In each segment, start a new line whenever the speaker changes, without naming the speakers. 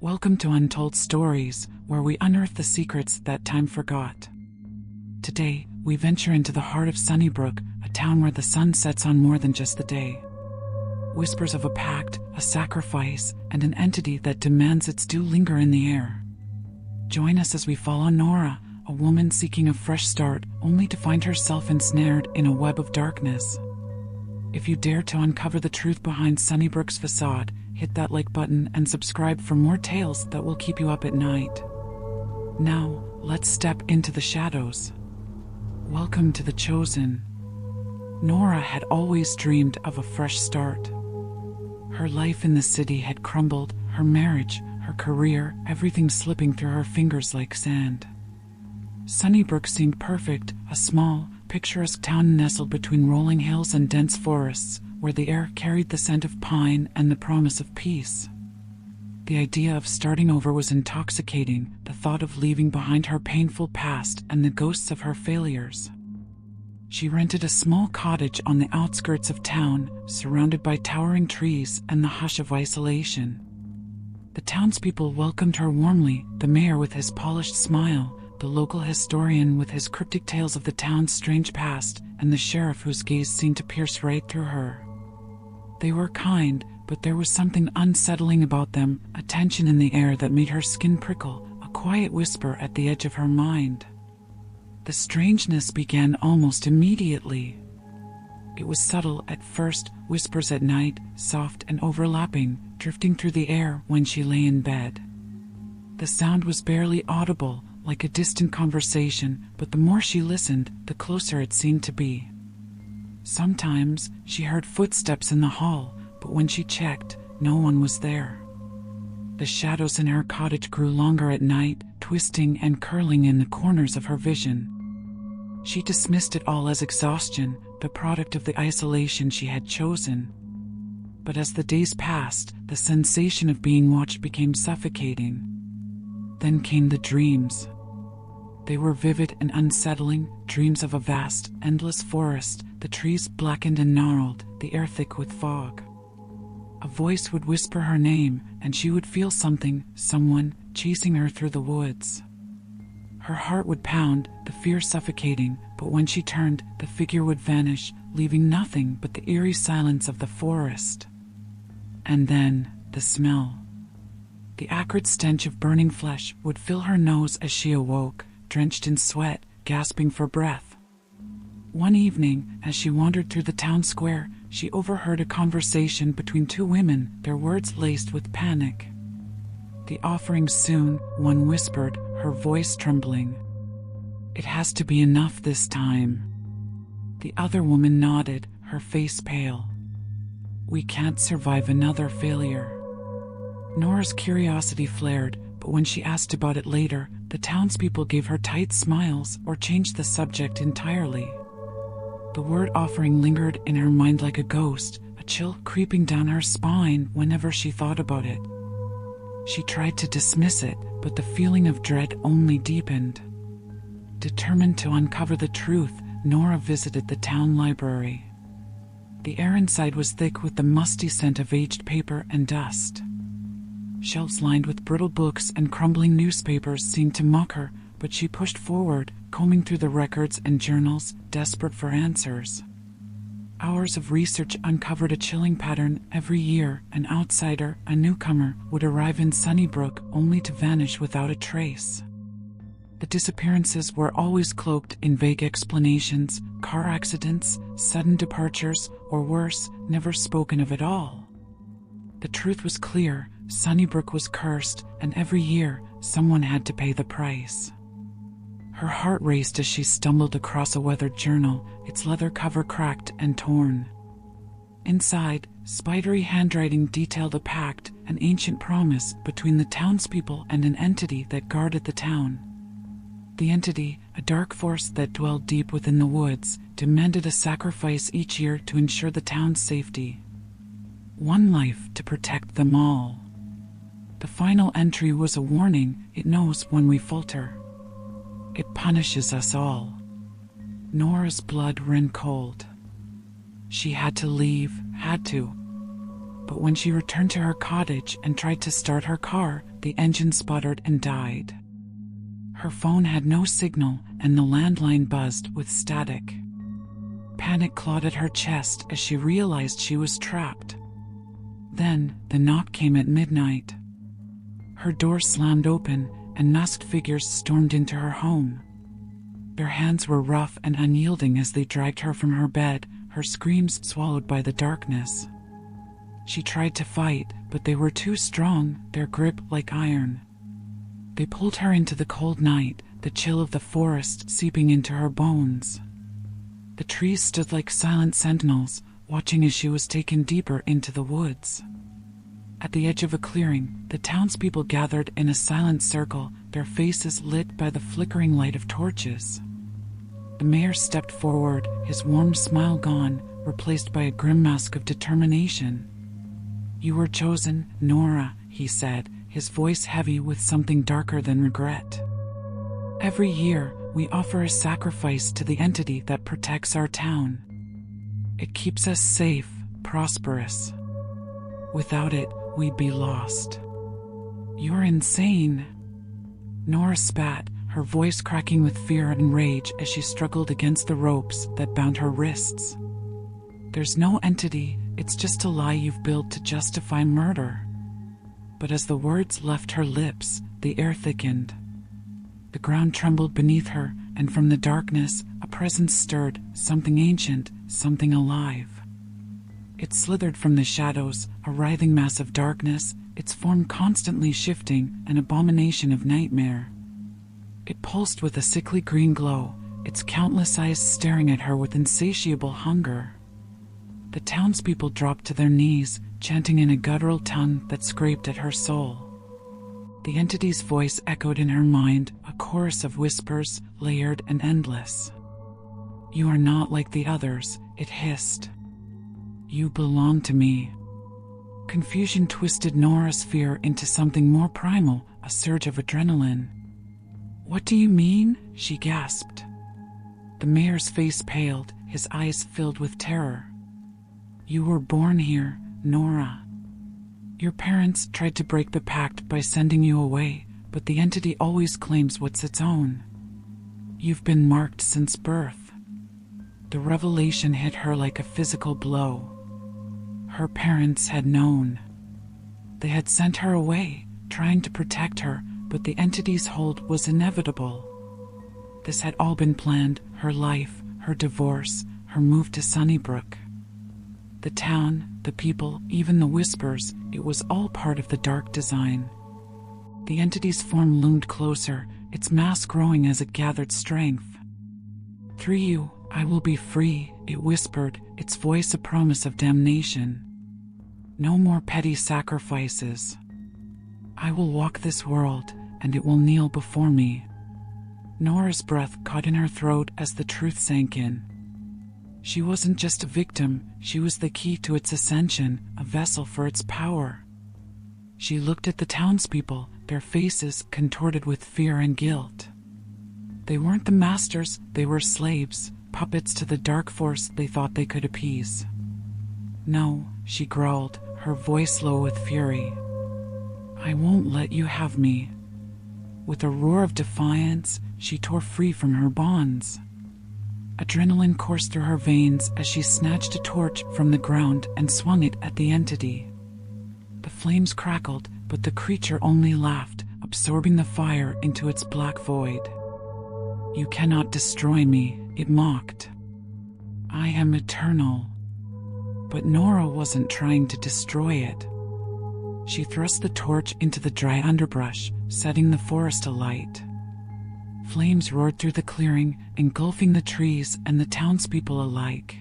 Welcome to Untold Stories, where we unearth the secrets that time forgot. Today, we venture into the heart of Sunnybrook, a town where the sun sets on more than just the day. Whispers of a pact, a sacrifice, and an entity that demands its due linger in the air. Join us as we follow Nora, a woman seeking a fresh start, only to find herself ensnared in a web of darkness. If you dare to uncover the truth behind Sunnybrook's facade, hit that like button and subscribe for more tales that will keep you up at night. Now, let's step into the shadows. Welcome to the Chosen. Nora had always dreamed of a fresh start. Her life in the city had crumbled, her marriage, her career, everything slipping through her fingers like sand. Sunnybrook seemed perfect, a small, picturesque town nestled between rolling hills and dense forests, where the air carried the scent of pine and the promise of peace. The idea of starting over was intoxicating, the thought of leaving behind her painful past and the ghosts of her failures. She rented a small cottage on the outskirts of town, surrounded by towering trees and the hush of isolation. The townspeople welcomed her warmly, the mayor with his polished smile, the local historian with his cryptic tales of the town's strange past, and the sheriff whose gaze seemed to pierce right through her. They were kind, but there was something unsettling about them, a tension in the air that made her skin prickle, a quiet whisper at the edge of her mind. The strangeness began almost immediately. It was subtle at first, whispers at night, soft and overlapping, drifting through the air when she lay in bed. The sound was barely audible, like a distant conversation, but the more she listened, the closer it seemed to be. Sometimes she heard footsteps in the hall, but when she checked, no one was there. The shadows in her cottage grew longer at night, twisting and curling in the corners of her vision. She dismissed it all as exhaustion, the product of the isolation she had chosen. But as the days passed, the sensation of being watched became suffocating. Then came the dreams. They were vivid and unsettling, dreams of a vast, endless forest, the trees blackened and gnarled, the air thick with fog. A voice would whisper her name, and she would feel something, someone, chasing her through the woods. Her heart would pound, the fear suffocating, but when she turned, the figure would vanish, leaving nothing but the eerie silence of the forest. And then, the smell. The acrid stench of burning flesh would fill her nose as she awoke, drenched in sweat, gasping for breath. One evening, as she wandered through the town square, she overheard a conversation between two women, their words laced with panic. "The offering soon," one whispered, her voice trembling. "It has to be enough this time." The other woman nodded, her face pale. "We can't survive another failure." Nora's curiosity flared, but when she asked about it later, the townspeople gave her tight smiles or changed the subject entirely. The word offering lingered in her mind like a ghost, a chill creeping down her spine whenever she thought about it. She tried to dismiss it, but the feeling of dread only deepened. Determined to uncover the truth, Nora visited the town library. The air inside was thick with the musty scent of aged paper and dust. Shelves lined with brittle books and crumbling newspapers seemed to mock her, but she pushed forward, combing through the records and journals, desperate for answers. Hours of research uncovered a chilling pattern. Every year, an outsider, a newcomer, would arrive in Sunnybrook only to vanish without a trace. The disappearances were always cloaked in vague explanations, car accidents, sudden departures, or worse, never spoken of at all. The truth was clear. Sunnybrook was cursed, and every year, someone had to pay the price. Her heart raced as she stumbled across a weathered journal, its leather cover cracked and torn. Inside, spidery handwriting detailed a pact, an ancient promise between the townspeople and an entity that guarded the town. The entity, a dark force that dwelled deep within the woods, demanded a sacrifice each year to ensure the town's safety. One life to protect them all. The final entry was a warning. It knows when we falter. It punishes us all. Nora's blood ran cold. She had to leave, had to. But when she returned to her cottage and tried to start her car, the engine sputtered and died. Her phone had no signal, and the landline buzzed with static. Panic clawed at her chest as she realized she was trapped. Then, the knock came at midnight. Her door slammed open, and masked figures stormed into her home. Their hands were rough and unyielding as they dragged her from her bed, her screams swallowed by the darkness. She tried to fight, but they were too strong, their grip like iron. They pulled her into the cold night, the chill of the forest seeping into her bones. The trees stood like silent sentinels, watching as she was taken deeper into the woods. At the edge of a clearing, the townspeople gathered in a silent circle, their faces lit by the flickering light of torches. The mayor stepped forward, his warm smile gone, replaced by a grim mask of determination. "You were chosen, Nora," he said, his voice heavy with something darker than regret. "Every year, we offer a sacrifice to the entity that protects our town. It keeps us safe, prosperous. Without it, we'd be lost." "You're insane." Nora spat, her voice cracking with fear and rage as she struggled against the ropes that bound her wrists. "There's no entity, it's just a lie you've built to justify murder." But as the words left her lips, the air thickened. The ground trembled beneath her, and from the darkness, a presence stirred, something ancient, something alive. It slithered from the shadows, a writhing mass of darkness, its form constantly shifting, an abomination of nightmare. It pulsed with a sickly green glow, its countless eyes staring at her with insatiable hunger. The townspeople dropped to their knees, chanting in a guttural tongue that scraped at her soul. The entity's voice echoed in her mind, a chorus of whispers, layered and endless. "You are not like the others," it hissed. "You belong to me." Confusion twisted Nora's fear into something more primal, a surge of adrenaline. "What do you mean?" she gasped. The mayor's face paled, his eyes filled with terror. "You were born here, Nora. Your parents tried to break the pact by sending you away, but the entity always claims what's its own. You've been marked since birth." The revelation hit her like a physical blow. Her parents had known. They had sent her away, trying to protect her, but the entity's hold was inevitable. This had all been planned, her life, her divorce, her move to Sunnybrook. The town, the people, even the whispers, it was all part of the dark design. The entity's form loomed closer, its mass growing as it gathered strength. "Through you, I will be free," it whispered, its voice a promise of damnation. "No more petty sacrifices. I will walk this world, and it will kneel before me." Nora's breath caught in her throat as the truth sank in. She wasn't just a victim, she was the key to its ascension, a vessel for its power. She looked at the townspeople, their faces contorted with fear and guilt. They weren't the masters, they were slaves, puppets to the dark force they thought they could appease. "No," she growled, her voice low with fury. "I won't let you have me." With a roar of defiance, she tore free from her bonds. Adrenaline coursed through her veins as she snatched a torch from the ground and swung it at the entity. The flames crackled, but the creature only laughed, absorbing the fire into its black void. "You cannot destroy me," it mocked. "I am eternal." But Nora wasn't trying to destroy it. She thrust the torch into the dry underbrush, setting the forest alight. Flames roared through the clearing, engulfing the trees and the townspeople alike.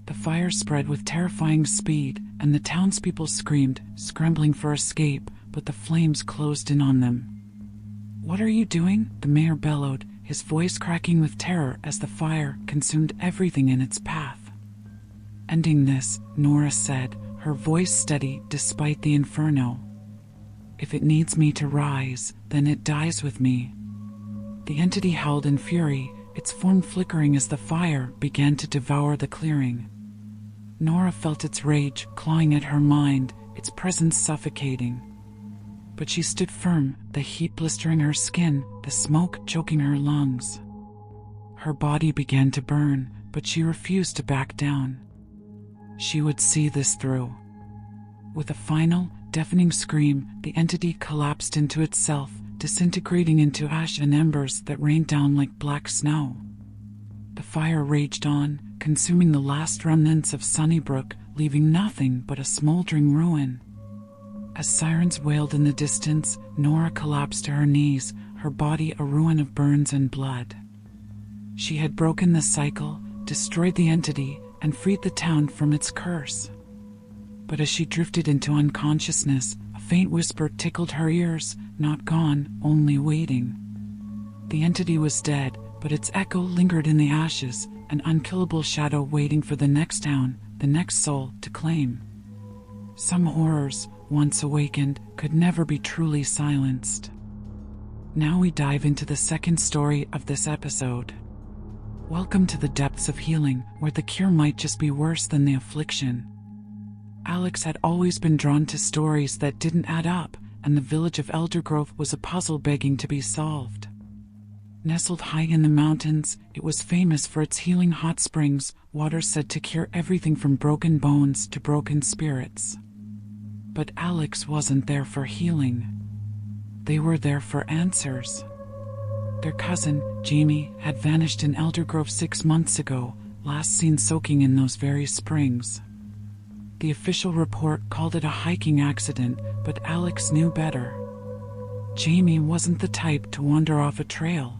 The fire spread with terrifying speed, and the townspeople screamed, scrambling for escape, but the flames closed in on them. "What are you doing?" the mayor bellowed, his voice cracking with terror as the fire consumed everything in its path. "Ending this," Nora said, her voice steady despite the inferno. "If it needs me to rise, then it dies with me." The entity howled in fury, its form flickering as the fire began to devour the clearing. Nora felt its rage clawing at her mind, its presence suffocating. But she stood firm, the heat blistering her skin, the smoke choking her lungs. Her body began to burn, but she refused to back down. She would see this through. With a final, deafening scream, the entity collapsed into itself, disintegrating into ash and embers that rained down like black snow. The fire raged on, consuming the last remnants of Sunnybrook, leaving nothing but a smoldering ruin. As sirens wailed in the distance, Nora collapsed to her knees, her body a ruin of burns and blood. She had broken the cycle, destroyed the entity, and freed the town from its curse. But as she drifted into unconsciousness, a faint whisper tickled her ears, not gone, only waiting. The entity was dead, but its echo lingered in the ashes, an unkillable shadow waiting for the next town, the next soul to claim. Some horrors, once awakened, could never be truly silenced. Now we dive into the second story of this episode. Welcome to the depths of healing, where the cure might just be worse than the affliction. Alex had always been drawn to stories that didn't add up, and the village of Eldergrove was a puzzle begging to be solved. Nestled high in the mountains, it was famous for its healing hot springs, water said to cure everything from broken bones to broken spirits. But Alex wasn't there for healing. They were there for answers. Their cousin, Jamie, had vanished in Eldergrove 6 months ago, last seen soaking in those very springs. The official report called it a hiking accident, but Alex knew better. Jamie wasn't the type to wander off a trail.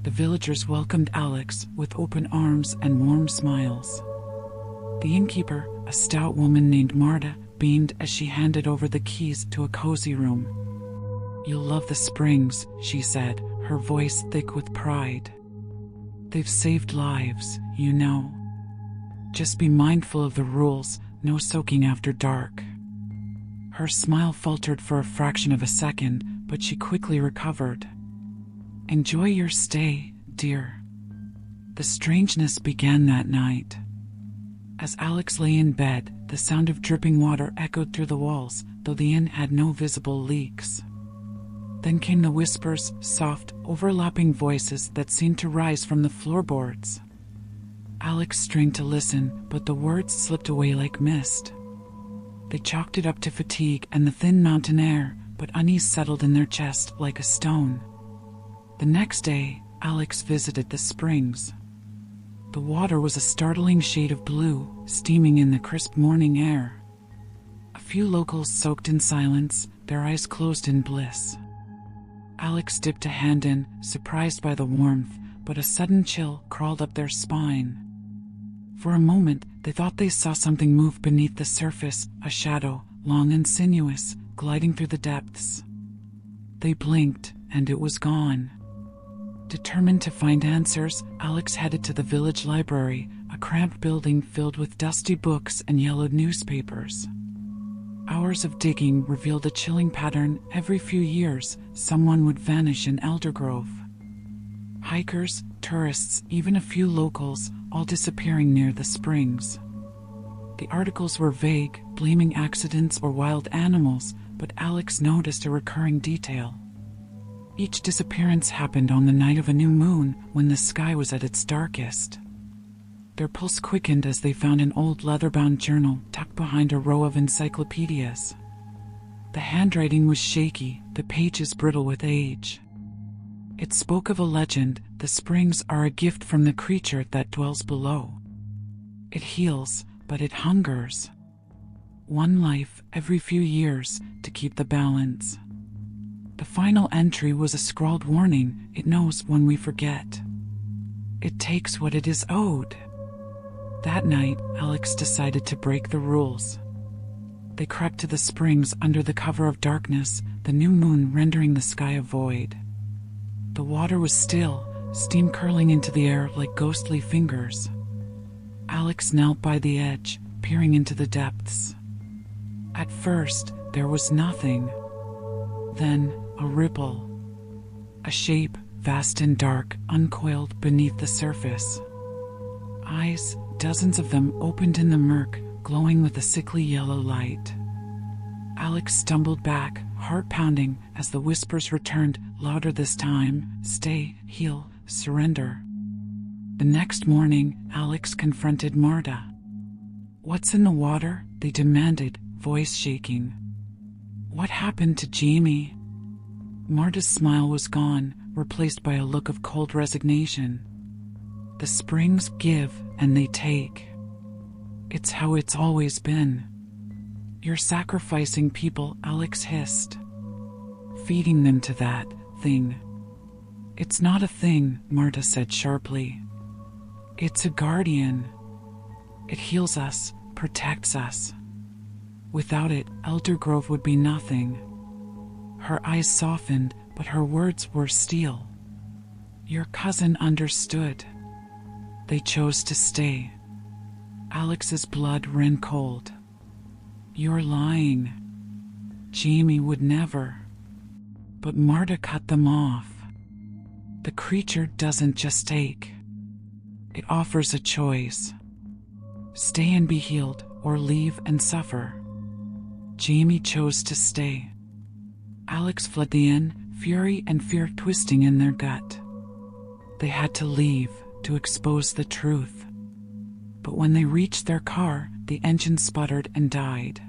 The villagers welcomed Alex with open arms and warm smiles. The innkeeper, a stout woman named Marta, beamed as she handed over the keys to a cozy room. "You'll love the springs," she said, her voice thick with pride. "They've saved lives, you know. Just be mindful of the rules, no soaking after dark." Her smile faltered for a fraction of a second, but she quickly recovered. "Enjoy your stay, dear." The strangeness began that night. As Alex lay in bed, the sound of dripping water echoed through the walls, though the inn had no visible leaks. Then came the whispers, soft, overlapping voices that seemed to rise from the floorboards. Alex strained to listen, but the words slipped away like mist. They chalked it up to fatigue and the thin mountain air, but unease settled in their chest like a stone. The next day, Alex visited the springs. The water was a startling shade of blue, steaming in the crisp morning air. A few locals soaked in silence, their eyes closed in bliss. Alex dipped a hand in, surprised by the warmth, but a sudden chill crawled up their spine. For a moment, they thought they saw something move beneath the surface, a shadow, long and sinuous, gliding through the depths. They blinked, and it was gone. Determined to find answers, Alex headed to the village library, a cramped building filled with dusty books and yellowed newspapers. Hours of digging revealed a chilling pattern. Every few years, someone would vanish in Eldergrove. Hikers, tourists, even a few locals, all disappearing near the springs. The articles were vague, blaming accidents or wild animals, but Alex noticed a recurring detail. Each disappearance happened on the night of a new moon, when the sky was at its darkest. Their pulse quickened as they found an old leather-bound journal tucked behind a row of encyclopedias. The handwriting was shaky, the pages brittle with age. It spoke of a legend: the springs are a gift from the creature that dwells below. It heals, but it hungers. One life every few years to keep the balance. The final entry was a scrawled warning: it knows when we forget. It takes what it is owed. That night, Alex decided to break the rules. They crept to the springs under the cover of darkness, the new moon rendering the sky a void. The water was still, steam curling into the air like ghostly fingers. Alex knelt by the edge, peering into the depths. At first, there was nothing. Then, a ripple. A shape, vast and dark, uncoiled beneath the surface. Eyes, Dozens of them opened in the murk, glowing with a sickly yellow light. Alex stumbled back, heart pounding, as the whispers returned, louder this time. Stay, heal, surrender. The next morning, Alex confronted Marta. What's in the water? They demanded, voice shaking. What happened to Jamie? Marta's smile was gone, replaced by a look of cold resignation. The springs give and they take. It's how it's always been. You're sacrificing people, Alex hissed. Feeding them to that thing. It's not a thing, Marta said sharply. It's a guardian. It heals us, protects us. Without it, Elder Grove would be nothing. Her eyes softened, but her words were steel. Your cousin understood. They chose to stay. Alex's blood ran cold. You're lying. Jamie would never. But Marta cut them off. The creature doesn't just take. It offers a choice. Stay and be healed, or leave and suffer. Jamie chose to stay. Alex fled the inn, fury and fear twisting in their gut. They had to leave, to expose the truth. But when they reached their car, the engine sputtered and died.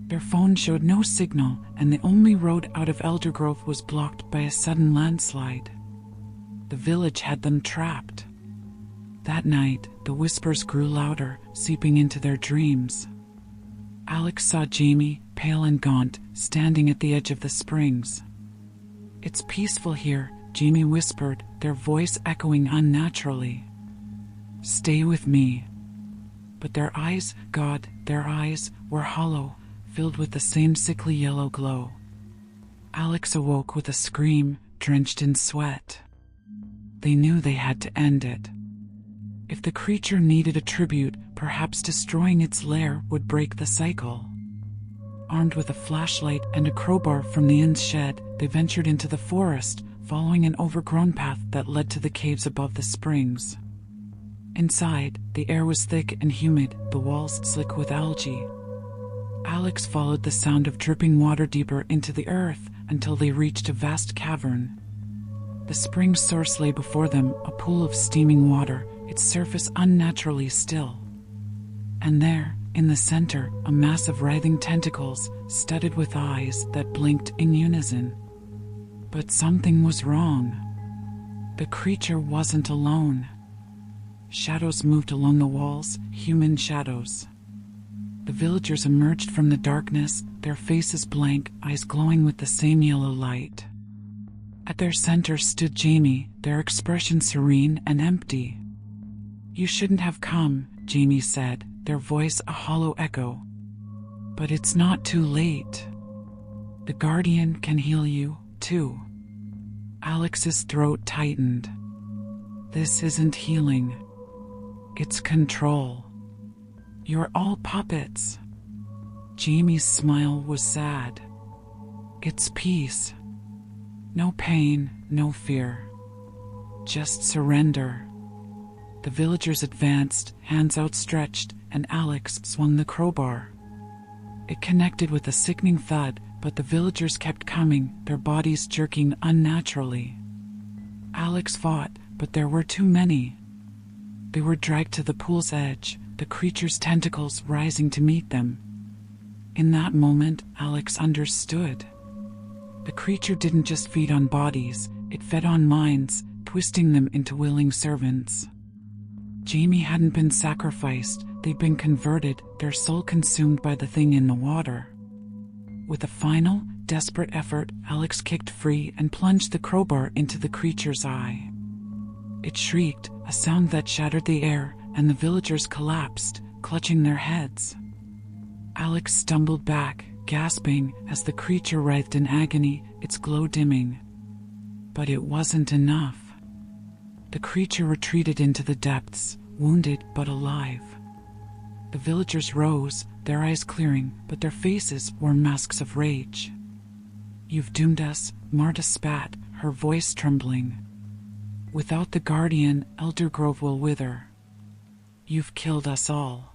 Their phone showed no signal, and the only road out of Eldergrove was blocked by a sudden landslide. The village had them trapped. That night, the whispers grew louder, seeping into their dreams. Alex saw Jamie, pale and gaunt, standing at the edge of the springs. It's peaceful here, Jamie whispered, their voice echoing unnaturally. Stay with me. But their eyes, God, their eyes, were hollow, filled with the same sickly yellow glow. Alex awoke with a scream, drenched in sweat. They knew they had to end it. If the creature needed a tribute, perhaps destroying its lair would break the cycle. Armed with a flashlight and a crowbar from the inn's shed, they ventured into the forest, following an overgrown path that led to the caves above the springs. Inside, the air was thick and humid, the walls slick with algae. Alex followed the sound of dripping water deeper into the earth until they reached a vast cavern. The spring's source lay before them, a pool of steaming water, its surface unnaturally still. And there, in the center, a mass of writhing tentacles, studded with eyes that blinked in unison. But something was wrong. The creature wasn't alone. Shadows moved along the walls, human shadows. The villagers emerged from the darkness, their faces blank, eyes glowing with the same yellow light. At their center stood Jamie, their expression serene and empty. You shouldn't have come, Jamie said, their voice a hollow echo. But it's not too late. The guardian can heal you, too. Alex's throat tightened. This isn't healing. It's control. You're all puppets. Jamie's smile was sad. It's peace. No pain, no fear. Just surrender. The villagers advanced, hands outstretched, and Alex swung the crowbar. It connected with a sickening thud, but the villagers kept coming, their bodies jerking unnaturally. Alex fought, but there were too many. They were dragged to the pool's edge, the creature's tentacles rising to meet them. In that moment, Alex understood. The creature didn't just feed on bodies, it fed on minds, twisting them into willing servants. Jamie hadn't been sacrificed, they'd been converted, their soul consumed by the thing in the water. With a final, desperate effort, Alex kicked free and plunged the crowbar into the creature's eye. It shrieked, a sound that shattered the air, and the villagers collapsed, clutching their heads. Alex stumbled back, gasping, as the creature writhed in agony, its glow dimming. But it wasn't enough. The creature retreated into the depths, wounded but alive. The villagers rose, their eyes clearing, but their faces were masks of rage. You've doomed us, Marta spat, her voice trembling. Without the guardian, Eldergrove will wither. You've killed us all."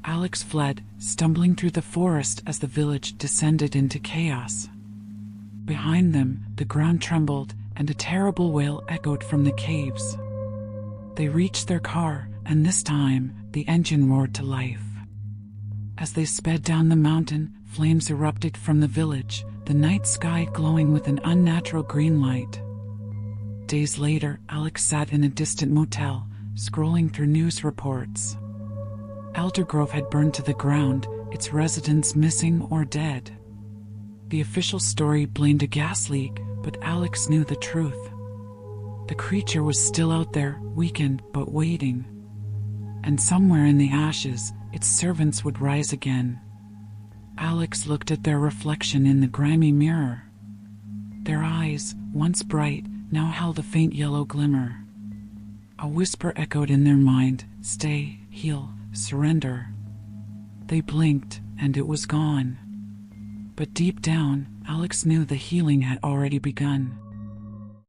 Alex fled, stumbling through the forest as the village descended into chaos. Behind them, the ground trembled, and a terrible wail echoed from the caves. They reached their car, and this time, the engine roared to life. As they sped down the mountain, flames erupted from the village, the night sky glowing with an unnatural green light. Days later, Alex sat in a distant motel, scrolling through news reports. Eldergrove had burned to the ground, its residents missing or dead. The official story blamed a gas leak, but Alex knew the truth. The creature was still out there, weakened but waiting. And somewhere in the ashes, its servants would rise again. Alex looked at their reflection in the grimy mirror. Their eyes, once bright, now held a faint yellow glimmer. A whisper echoed in their mind, "Stay, heal, surrender." They blinked, and it was gone. But deep down, Alex knew the healing had already begun.